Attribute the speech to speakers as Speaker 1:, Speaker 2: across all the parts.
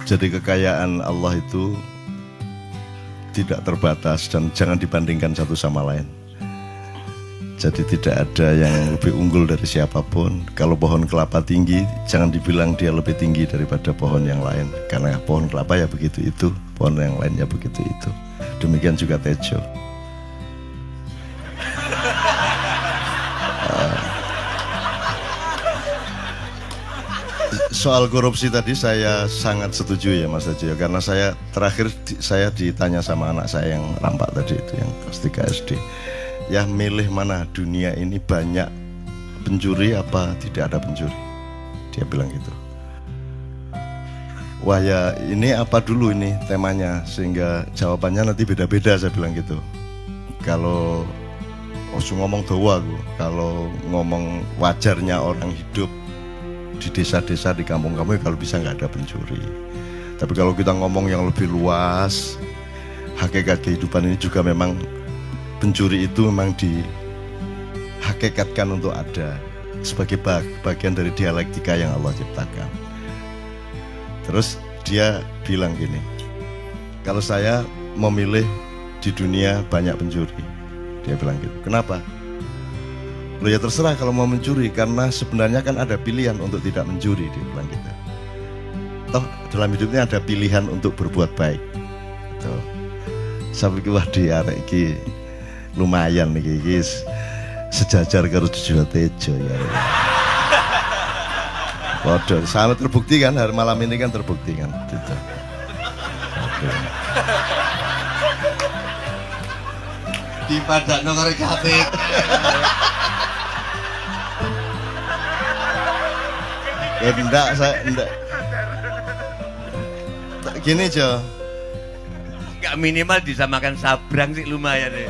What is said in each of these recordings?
Speaker 1: Jadi kekayaan Allah itu tidak terbatas dan jangan dibandingkan satu sama lain. Jadi tidak ada yang lebih unggul dari siapapun. Kalau pohon kelapa tinggi, jangan dibilang dia lebih tinggi daripada pohon yang lain. Karena pohon kelapa ya begitu itu, pohon yang lainnya begitu itu. Demikian juga Tejo. Soal korupsi tadi saya sangat setuju ya Mas Tejo, karena saya terakhir saya ditanya sama anak saya yang rampak tadi itu, yang kelas 3 SD. Ya milih mana, dunia ini banyak pencuri apa tidak ada pencuri? Dia bilang gitu. Wah ya ini apa dulu ini temanya, sehingga jawabannya nanti beda-beda, saya bilang gitu. Kalau ngomong doa aku, kalau ngomong wajarnya orang hidup di desa-desa, di kampung-kampung, kalau bisa nggak ada pencuri. Tapi kalau kita ngomong yang lebih luas, hakikat kehidupan ini juga memang pencuri itu memang dihakikatkan untuk ada sebagai bagian dari dialektika yang Allah ciptakan. Terus dia bilang gini, kalau saya memilih di dunia banyak pencuri, dia bilang gitu. Kenapa? Loh ya terserah kalau mau mencuri, karena sebenarnya kan ada pilihan untuk tidak mencuri, dia bilang gitu. Toh dalam hidupnya ada pilihan untuk berbuat baik. Gitu. Sampai wah diarek iki lumayan nih guys, sejajar karo Jojo Tejo ya. Waduh, sangat terbukti kan, hari malam ini kan terbukti kan. Gitu.
Speaker 2: Di padak nomor kabeh.
Speaker 1: Enggak, saya enggak. Gini Jo,
Speaker 3: Enggak minimal disamakan sabrang sih lumayan ya.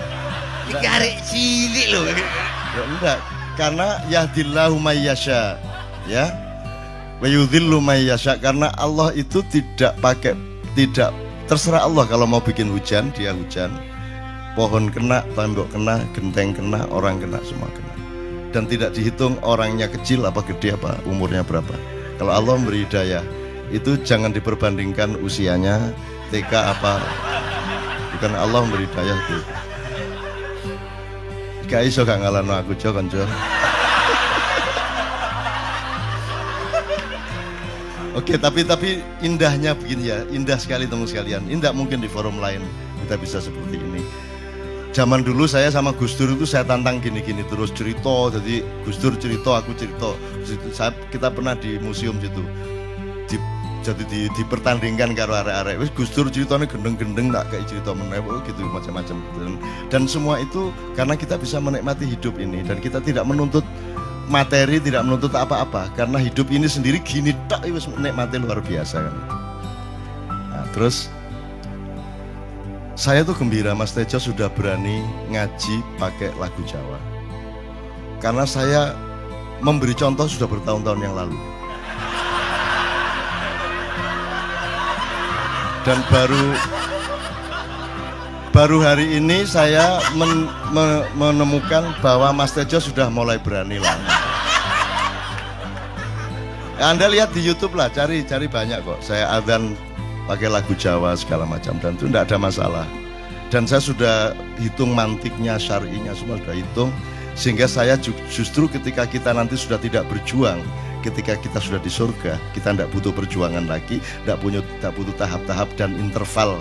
Speaker 3: Ini karek cilik loh.
Speaker 1: ya enggak, karena yahdillahu mayyasha, ya. Wa yudhillu mayyasha, karena Allah itu tidak terserah Allah, kalau mau bikin hujan dia hujan. Pohon kena, tembok kena, genteng kena, orang kena, semua kena. Dan tidak dihitung orangnya kecil apa gede apa umurnya berapa. Kalau Allah memberi hidayah itu jangan diperbandingkan usianya TK apa, bukan Allah memberi hidayah itu. Gak iso gak ngalahno aku Jo konco. Oke, tapi indahnya begini ya, indah sekali teman sekalian. Indah mungkin di forum lain kita bisa seperti ini. Zaman dulu saya sama Gus Dur itu saya tantang gini-gini terus cerita, jadi Gus Dur cerita, aku cerita. Kita pernah di museum situ, jadi dipertandingkan karo arek-arek. Wis Gus Dur ceritanya gendeng-gendeng tak kayak cerita meneh gitu macam-macam. Dan semua itu karena kita bisa menikmati hidup ini dan kita tidak menuntut materi, tidak menuntut apa-apa, karena hidup ini sendiri gini tak wis nikmati luar biasa kan. Nah, terus saya tuh gembira Mas Tejo sudah berani ngaji pakai lagu Jawa. Karena saya memberi contoh sudah bertahun-tahun yang lalu. Dan baru hari ini saya menemukan bahwa Mas Tejo sudah mulai berani lah. Anda lihat di YouTube lah, cari banyak kok. Saya adzan pakai lagu Jawa segala macam dan itu tidak ada masalah. Dan saya sudah hitung mantiknya, syar'inya semua sudah hitung, sehingga saya justru ketika kita nanti sudah tidak berjuang, ketika kita sudah di surga, kita tidak butuh perjuangan lagi, tidak butuh tahap-tahap dan interval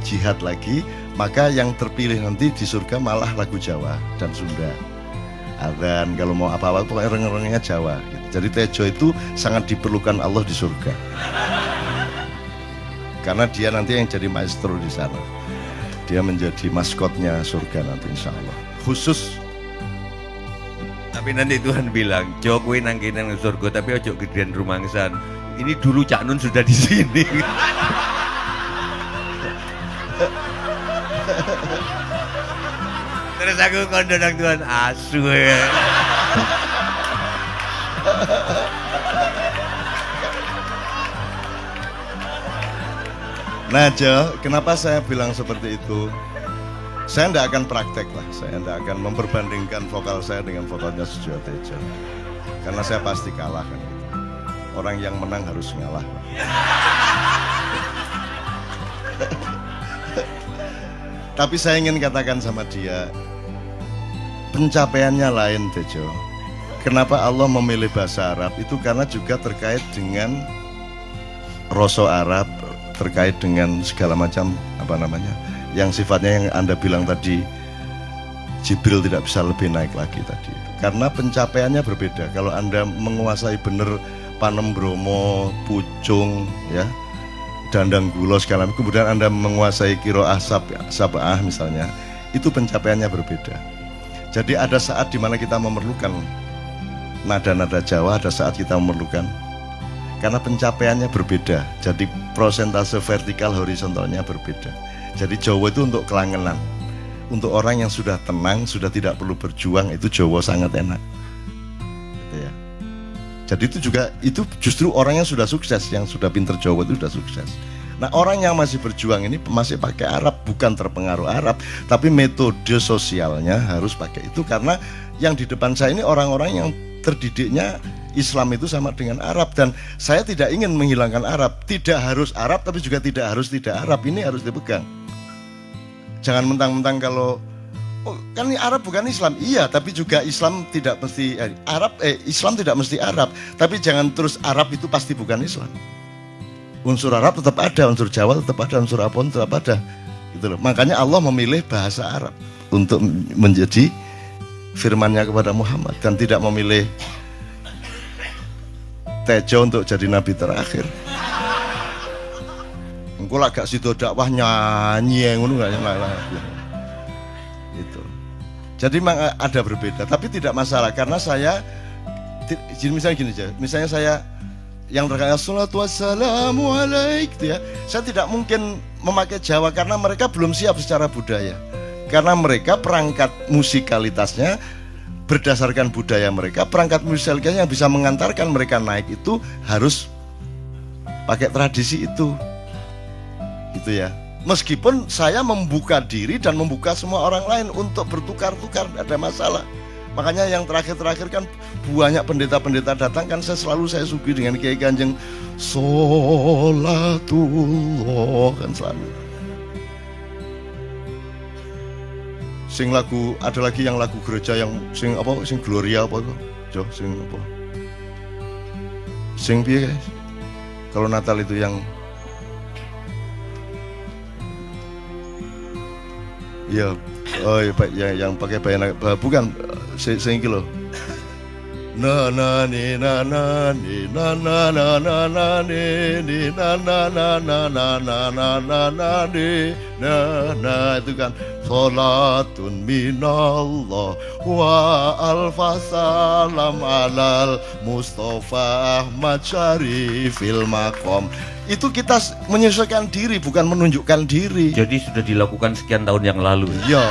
Speaker 1: jihad lagi, maka yang terpilih nanti di surga malah lagu Jawa dan Sunda. Dan kalau mau apa-apa pokoknya reng-rengnya Jawa gitu. Jadi Tejo itu sangat diperlukan Allah di surga. Karena dia nanti yang jadi maestro di sana. Dia menjadi maskotnya surga nanti insya Allah. Khusus.
Speaker 3: Tapi nanti Tuhan bilang, Jokowi nang kene nang surga tapi ojo gedean rumangsan. Ini dulu Cak Nun sudah di sini. Terus aku kondo nang Tuhan asu ya.
Speaker 1: Nah Jo, kenapa saya bilang seperti itu? Saya tidak akan praktek lah, saya tidak akan memperbandingkan vokal saya dengan vokalnya Jojo Tejo. Karena saya pasti kalah kan. Orang yang menang harus ngalah. Tapi saya ingin katakan sama dia, pencapaiannya lain, Tejo. Kenapa Allah memilih bahasa Arab? Itu karena juga terkait dengan rasa Arab, terkait dengan segala macam yang sifatnya yang Anda bilang tadi, Jibril tidak bisa lebih naik lagi tadi. Karena pencapaiannya berbeda. Kalau Anda menguasai benar Panem Bromo, Pucung, ya, Dandang Gulo segala macam, kemudian Anda menguasai Qiraah Sab'ah misalnya, itu pencapaiannya berbeda. Jadi ada saat dimana kita memerlukan nada-nada Jawa, ada saat kita memerlukan, karena pencapaiannya berbeda. Jadi prosentase vertikal horizontalnya berbeda. Jadi Jawa itu untuk kelangenan, untuk orang yang sudah tenang, sudah tidak perlu berjuang, itu Jawa sangat enak gitu ya. Jadi itu juga, itu justru orang yang sudah sukses, yang sudah pinter Jawa itu sudah sukses. Nah, orang yang masih berjuang ini masih pakai Arab, bukan terpengaruh Arab, tapi metode sosialnya harus pakai itu. Karena yang di depan saya ini orang-orang yang terdidiknya Islam itu sama dengan Arab. Dan saya tidak ingin menghilangkan Arab. Tidak harus Arab, tapi juga tidak harus tidak Arab. Ini harus dipegang. Jangan mentang-mentang kalau kan ini Arab bukan Islam. Iya, tapi juga Islam tidak mesti Islam tidak mesti Arab. Tapi jangan terus Arab itu pasti bukan Islam. Unsur Arab tetap ada, unsur Jawa tetap ada, unsur Apon tetap ada. Gitu loh. Makanya Allah memilih bahasa Arab untuk menjadi firman-Nya kepada Muhammad, dan tidak memilih Tejo untuk jadi nabi terakhir. Engko lak gak sido dakwah nyanyi ngono gak nyala. Itu. Jadi memang ada berbeda, tapi tidak masalah karena saya misalnya gini aja. Misalnya saya yang terkait salatu wassalamu alaik gitu ya. Saya tidak mungkin memakai Jawa karena mereka belum siap secara budaya. Karena mereka perangkat musikalitasnya berdasarkan budaya mereka, perangkat musikalitasnya yang bisa mengantarkan mereka naik itu harus pakai tradisi itu. Gitu ya. Meskipun saya membuka diri dan membuka semua orang lain untuk bertukar-tukar, tidak ada masalah. Makanya yang terakhir-terakhir kan banyak pendeta-pendeta datang kan saya suguhi dengan Kiai Kanjeng Sholatullah kan selalu. Sing lagu, ada lagi yang lagu gereja yang sing Gloria apa itu? Jo, sing apa? Sing piye guys? Kalau Natal itu yang ya, oh ya, yang pakai bayan, bukan sing iki lho. Na na ni na na ni na na na na na ni na na na na na na na na na ni na na, itu kan salatun minallah wa alfasalam alal Mustafa Ahmad Syarifil Maqam. Itu kita menyesuaikan diri, bukan menunjukkan diri.
Speaker 3: Jadi sudah dilakukan sekian tahun yang lalu.
Speaker 1: Iya.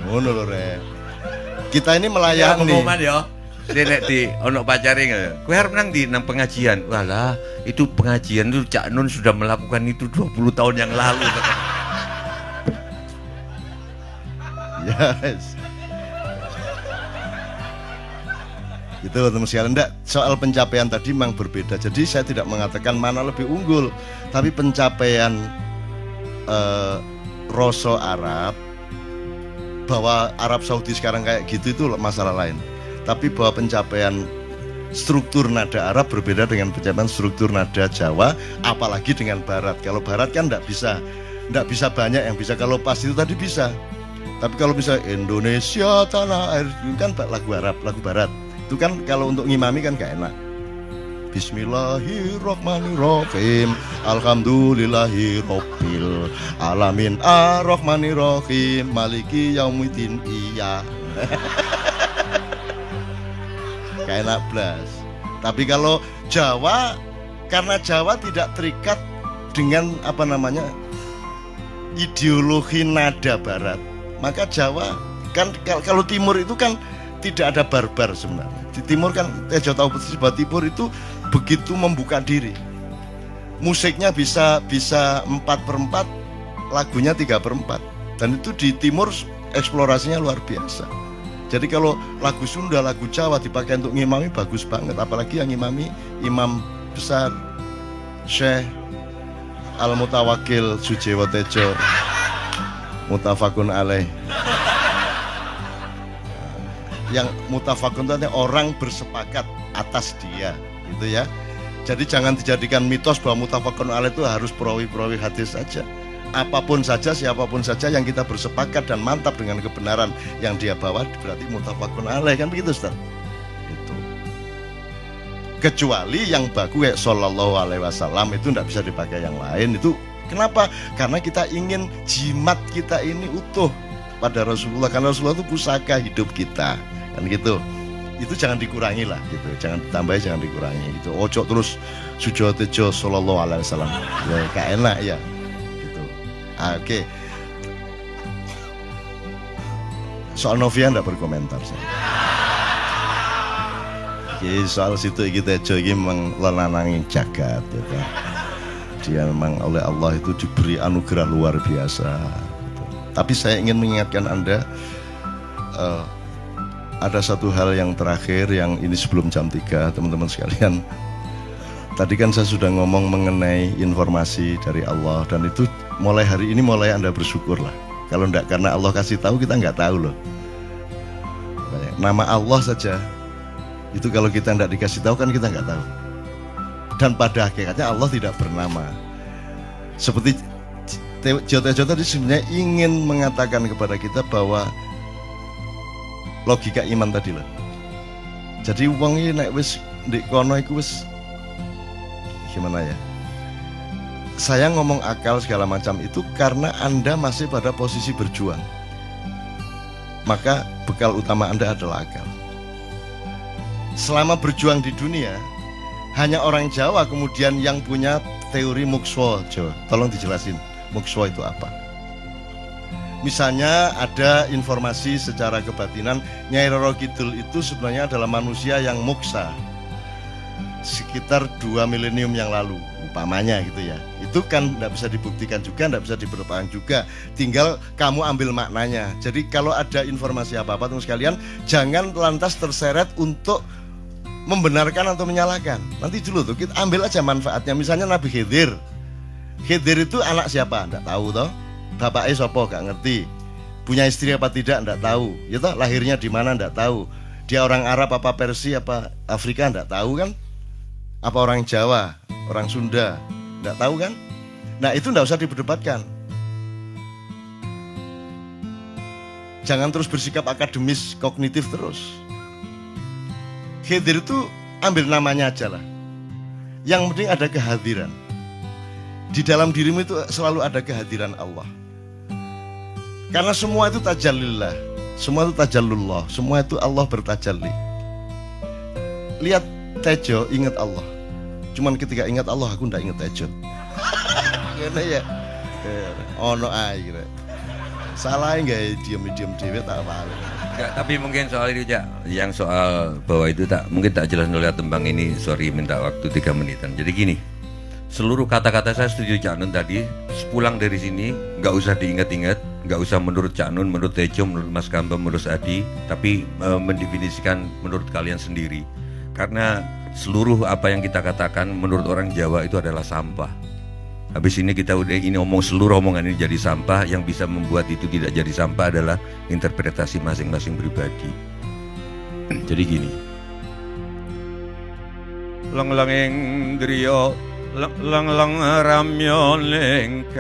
Speaker 1: Ngono lho Rek. Kita ini melayani.
Speaker 3: Pengumuman ya. Nek di ono pacare enggak. Kowe arep nang di nang pengajian. Walah, itu pengajian itu Cak Nun sudah melakukan itu 20 tahun yang lalu.
Speaker 1: Yes. Itu teman sekalian, enggak, soal pencapaian tadi memang berbeda. Jadi saya tidak mengatakan mana lebih unggul, tapi pencapaian rasa Arab, bahwa Arab Saudi sekarang kayak gitu itu masalah lain. Tapi bahwa pencapaian struktur nada Arab berbeda dengan pencapaian struktur nada Jawa, apalagi dengan Barat. Kalau Barat kan enggak bisa banyak yang bisa. Kalau pas itu tadi bisa. Tapi kalau misalnya Indonesia tanah air itu kan lagu Arab, lagu Barat. Itu kan kalau untuk ngimami kan gak enak. Bismillahirrahmanirrahim, alhamdulillahirabbil alamin, arrahmanirrahim, maliki yaumiddin. Iya. Gak enak blas. Tapi kalau Jawa, karena Jawa tidak terikat dengan ideologi nada Barat, maka Jawa kan kalau Timur itu kan tidak ada barbar sebenarnya. Di Timur kan Tejo tahu persis bahwa Timur itu begitu membuka diri. Musiknya bisa 4/4, lagunya 3/4. Dan itu di Timur eksplorasinya luar biasa. Jadi kalau lagu Sunda, lagu Jawa dipakai untuk ngimami bagus banget. Apalagi yang ngimami imam besar, Syekh al mutawakil Sujewo Tejo mutafakun alaih. Yang mutafakun itu artinya orang bersepakat atas dia, gitu ya. Jadi jangan dijadikan mitos bahwa mutafakun alaih itu harus perawi-perawi hadis saja. Apapun saja, siapapun saja yang kita bersepakat dan mantap dengan kebenaran yang dia bawa berarti mutafakun alaih, kan begitu Ustaz? Itu. Kecuali yang baku kayak sallallahu alaihi wasallam itu tidak bisa dipakai yang lain. Itu kenapa? Karena kita ingin jimat kita ini utuh pada Rasulullah, karena Rasulullah itu pusaka hidup kita, kan gitu. Itu jangan dikurangi lah gitu, jangan ditambahi, jangan dikurangi gitu. Ojo terus Sujewo Tejo sallallahu alaihi wasallam, ya gak enak ya gitu. Oke. Soal Novia ndak berkomentar saya. Oke, soal situ iki Tejo iki memang lanangi jagat gitu. Dia memang oleh Allah itu diberi anugerah luar biasa gitu. Tapi saya ingin mengingatkan Anda, ada satu hal yang terakhir yang ini sebelum jam 3 teman-teman sekalian. Tadi kan saya sudah ngomong mengenai informasi dari Allah, dan itu mulai hari ini mulai Anda bersyukur lah. Kalau enggak karena Allah kasih tahu, kita enggak tahu loh. Nama Allah saja itu kalau kita enggak dikasih tahu kan kita enggak tahu. Dan pada hakikatnya Allah tidak bernama. Seperti Tejo tadi sebenarnya ingin mengatakan kepada kita bahwa logika iman tadi lah. Jadi wong iki nek wis ndek kono iku wis gimana ya? Saya ngomong akal segala macam itu karena Anda masih pada posisi berjuang. Maka bekal utama Anda adalah akal. Selama berjuang di dunia, hanya orang Jawa kemudian yang punya teori mukswa Jawa. Tolong dijelasin, mukswa itu apa? Misalnya ada informasi secara kebatinan Nyai Roro Kidul itu sebenarnya adalah manusia yang muksa sekitar 2 milenium yang lalu umpamanya gitu ya. Itu kan tidak bisa dibuktikan juga, tidak bisa diperlukan juga, tinggal kamu ambil maknanya. Jadi kalau ada informasi apa-apa teman sekalian, jangan lantas terseret untuk membenarkan atau menyalahkan. Nanti dulu tuh kita ambil aja manfaatnya. Misalnya Nabi Khidir itu anak siapa? Tidak tahu toh. Bapaknya sopo gak ngerti, punya istri apa tidak ndak tahu, ya toh, lahirnya di mana ndak tahu, dia orang Arab apa Persia apa Afrika ndak tahu kan, apa orang Jawa, orang Sunda ndak tahu kan. Nah itu ndak usah diperdebatkan. Jangan terus bersikap akademis kognitif terus. Khidir itu ambil namanya aja lah, yang penting ada kehadiran. Di dalam dirimu itu selalu ada kehadiran Allah. Karena semua itu tajallillah, semua itu tajallullah, semua itu Allah bertajalli. Lihat Tejo, ingat Allah. Cuman ketika ingat Allah, aku ndak ingat Tejo. Gimana ya? Ono ae kira. Salah enggak diam-diam dhewe tak apa.
Speaker 3: Enggak, tapi mungkin soal itu ya, yang soal bahwa itu mungkin tak jelas oleh tembang ini, sorry minta waktu 3 menitan. Jadi gini, seluruh kata-kata saya setuju Cak Nun tadi. Pulang dari sini nggak usah diingat-ingat, nggak usah menurut Cak Nun, menurut Tejo, menurut Mas Kamba, menurut Adi, tapi mendefinisikan menurut kalian sendiri. Karena seluruh apa yang kita katakan menurut orang Jawa itu adalah sampah. Habis ini kita udah ini omong, seluruh omongan ini jadi sampah. Yang bisa membuat itu tidak jadi sampah adalah interpretasi masing-masing pribadi. Jadi gini, lang-langing driya lang-lang ramyon lengkang.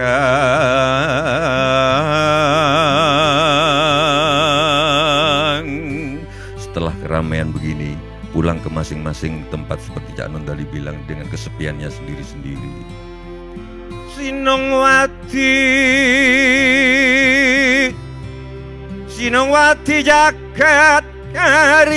Speaker 3: Setelah keramaian begini, pulang ke masing-masing tempat seperti Cak Nun tadi bilang, dengan kesepiannya sendiri-sendiri. Sinongwati jagat kariyamong.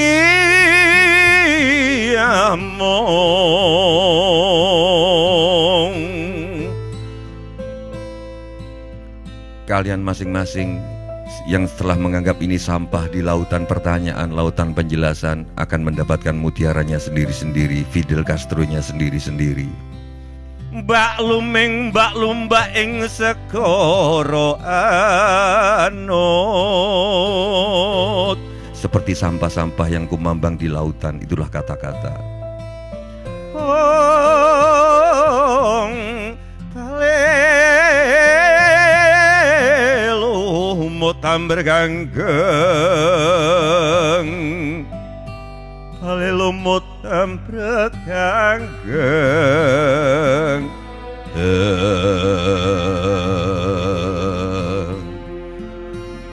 Speaker 3: Kalian masing-masing yang setelah menganggap ini sampah di lautan pertanyaan, lautan penjelasan, akan mendapatkan mutiaranya sendiri-sendiri, Fidel Castro-nya sendiri-sendiri. Mbak lumeng mbak lumba ing sekoro anut. Seperti sampah-sampah yang kumambang di lautan, itulah kata-kata. Hong tale tamber kanggeng kali lumut tamber kanggeng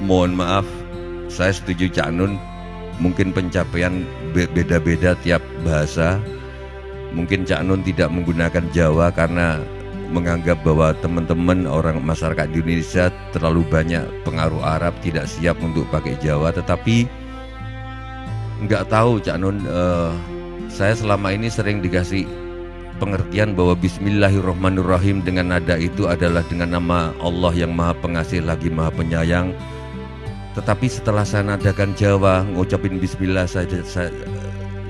Speaker 3: mohon maaf, saya setuju Cak Nun, mungkin pencapaian beda-beda tiap bahasa. Mungkin Cak Nun tidak menggunakan Jawa karena menganggap bahwa teman-teman orang masyarakat di Indonesia terlalu banyak pengaruh Arab, tidak siap untuk pakai Jawa. Tetapi nggak tahu Cak Nun, saya selama ini sering dikasih pengertian bahwa Bismillahirrahmanirrahim dengan nada itu adalah dengan nama Allah yang Maha Pengasih lagi Maha Penyayang. Tetapi setelah saya nadakan Jawa, ngucapin Bismillah saja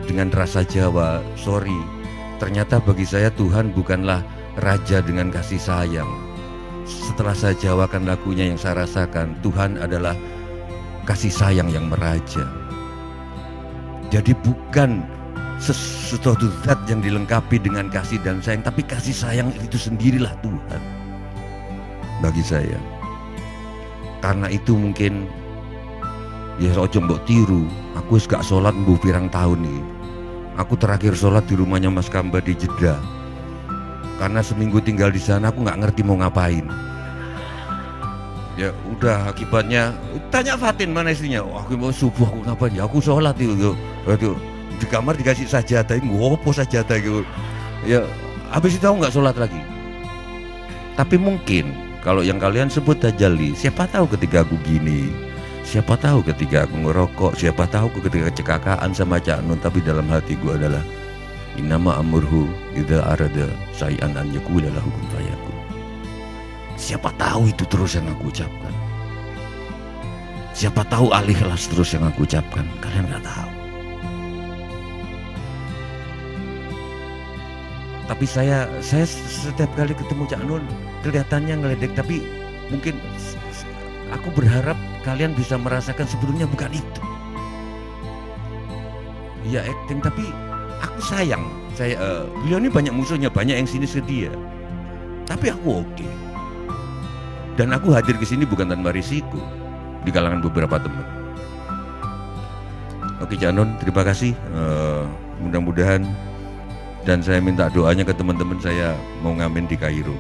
Speaker 3: dengan rasa Jawa, sorry, ternyata bagi saya Tuhan bukanlah raja dengan kasih sayang. Setelah saya jawakan lagunya yang saya rasakan, Tuhan adalah kasih sayang yang meraja. Jadi bukan sesuatu zat yang dilengkapi dengan kasih dan sayang, tapi kasih sayang itu sendirilah Tuhan bagi saya. Karena itu mungkin ya ojo mbok tiru, aku gak sholat mbuh pirang tahun nih. Aku terakhir sholat di rumahnya Mas Kamba di Jeddah. Karena seminggu tinggal di sana aku nggak ngerti mau ngapain. Ya udah akibatnya tanya Fatin mana istrinya. Oh, aku mau subuh aku ngapain ya? Aku sholat itu di kamar dikasih sajadah, ngopo sajadah gitu. Ya habis itu aku nggak sholat lagi. Tapi mungkin kalau yang kalian sebut tajalli, siapa tahu ketika aku gini, siapa tahu ketika aku ngerokok, siapa tahu ketika kecelakaan sama Cak Nun, tapi dalam hatiku adalah innama amurhu idza arada syai'an an yaqula lahu kun fayakun. Siapa tahu itu terus yang aku ucapkan. Siapa tahu al-ikhlas terus yang aku ucapkan. Kalian nggak tahu. Tapi saya setiap kali ketemu Cak Nun kelihatannya ngeledek, tapi mungkin aku berharap kalian bisa merasakan sebetulnya bukan itu. Ya acting, tapi aku sayang. Beliau ini banyak musuhnya, banyak yang sinis ke dia. Tapi aku oke. Dan aku hadir ke sini bukan tanpa risiko di kalangan beberapa teman. Oke Cak Nun, terima kasih. Mudah-mudahan, dan saya minta doanya ke teman-teman saya mau ngamen di Kairo.